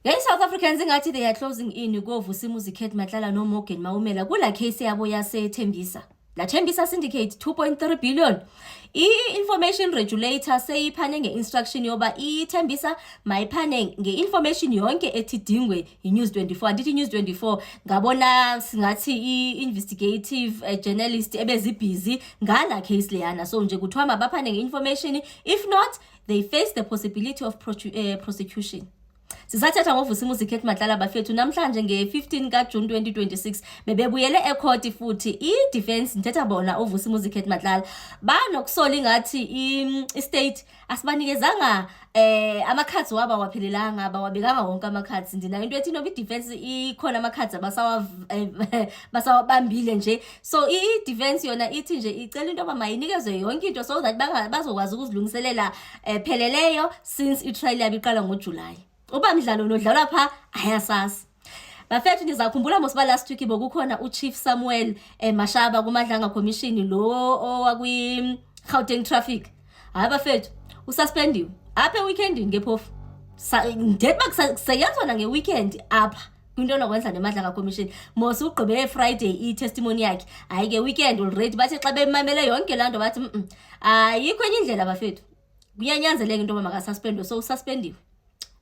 Hey South Africans ngathi they are closing in koVusimuzi Kate Matlala no Morgan Maumela kula case yabo yase Thembisa. La Thembisa syndicate 2.3 billion. I-information regulator seyiphane nge-instruction yoba i-Thembisa mayiphane nge-information yonke ethidingwe i-News 24. Andithi News 24 ngabona singathi i-investigative journalist ebezibhizi ngala case leyana. So nje kuthiwa mabaphane nge-information, if not they face the possibility of prosecution. Sisathatha ngoVusimuzi Kate Matlala bafethu namhlanje nge-15 kaJune 2026 bebebuyele ecourt futhi i-defense nithetha bona uVusimuzi Kate Matlala banokusola ingathi i-state asibanikezanga ama-cards waba waphelelanga bawabekanga wonke ama-cards. Ndinayo into ethi noba i-defense ikhona ama-cards basawabambile nje. So i-defense yona ithi nje icela into yoba mayinikezwe yonke into so that bazokwazi ukuzilungiselela pheleleyo since i-trial yabo iqala ngoJuly. Uba mdlalo nodlalwa pha ayasazi. Bafethu nizakhumbula mosiba last week bokukhona uChief Samuel Mashaba kuMadlanga Commission lo owakwi Gauteng traffic. Hayi bafethu ususpendiwe apha weekendini ngephofu. Ndetba kusayenzona ngeweekend apha into nokwenza neMadlanga Commission. Mosi ugqibele Friday i-testimony yakhe. Hayi ke weekend already bathi xa bemamele yonke lanto bathi ayikho enye indlela bafethu. Kuyanyanzeleka into makasuspendwe so ususpendiwe.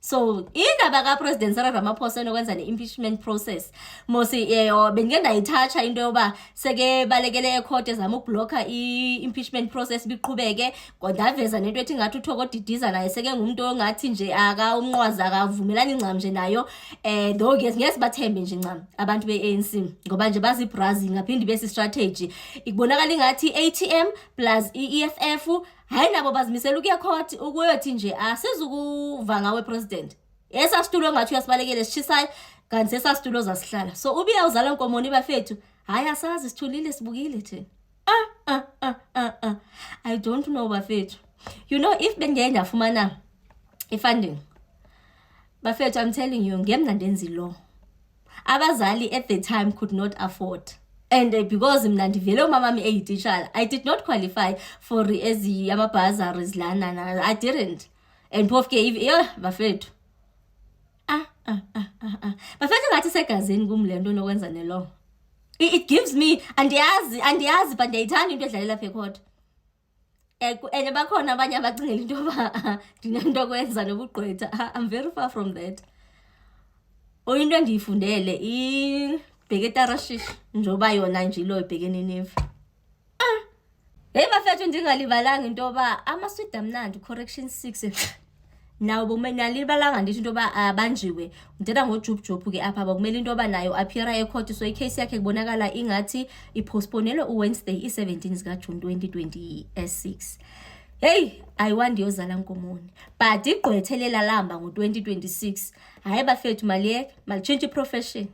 So indaba kaPresident Cyril Ramaphosa enokwenza ne-impeachment process mosi bengike ndayithatha into yoba seke balekele ecourt ezama ukublocker i-impeachment process biqhubeke kodaveza nento ethi ngathi uThoko Didiza naye seke ngumuntu ongathi nje aka umnqwazi akavumelani ncam nje nayo though ngeke bathembe nje ncam abantu be-ANC ngoba nje bazi Brazil ngaphindi bese strategy ikubonakala ingathi ATM plus i-EFF hayi nabo bazimisela ukuya court ukuyothi nje asizukuva ngawe president. Esasitulo ngathi uyasibalekele sishisayo kanti sesasitulo zasihlala. So ubiya uzala Nkomoni bafethu hayi asazi sithulile sibukile thina. I don't know bafethu. You know if bengeke ndafumana ifunding bafethu I'm telling you ngemna ndenzi law. Abazali at the time could not afford. And because mina ndivele umamami eyititshala I did not qualify for ezi ama bursaries lana I didn't. And pofke bafethu bafethu ngathi segazini kumlento nokwenza nelo. It gives me andiyazi but ndiyayithanda into edlalela lapha ecourt. And bakhona abanye abacingela into yoba ndinento kwenza nobugqwetha. I'm very far from that. Oyinto endiyifundele bheke Tarashish njoba yona nje lo ibhekene nevu. Hey bafethu ndingalibalanga into yoba amaswidi amnandi correction 6 nawo bomena libalanga ndithi into yoba abanjiwe ndithetha ngoJubJub ke apha bakumele into yoba nayo appeara ecourt so icase yakhe kubonakala ingathi ipostponelwe uWednesday i-17 zikaJune 2026. Hey ayiwandi yozala Nkomoni but igqwethelela lamba ngo2026. Hayi bafethu maliyeke malitshintshe profession.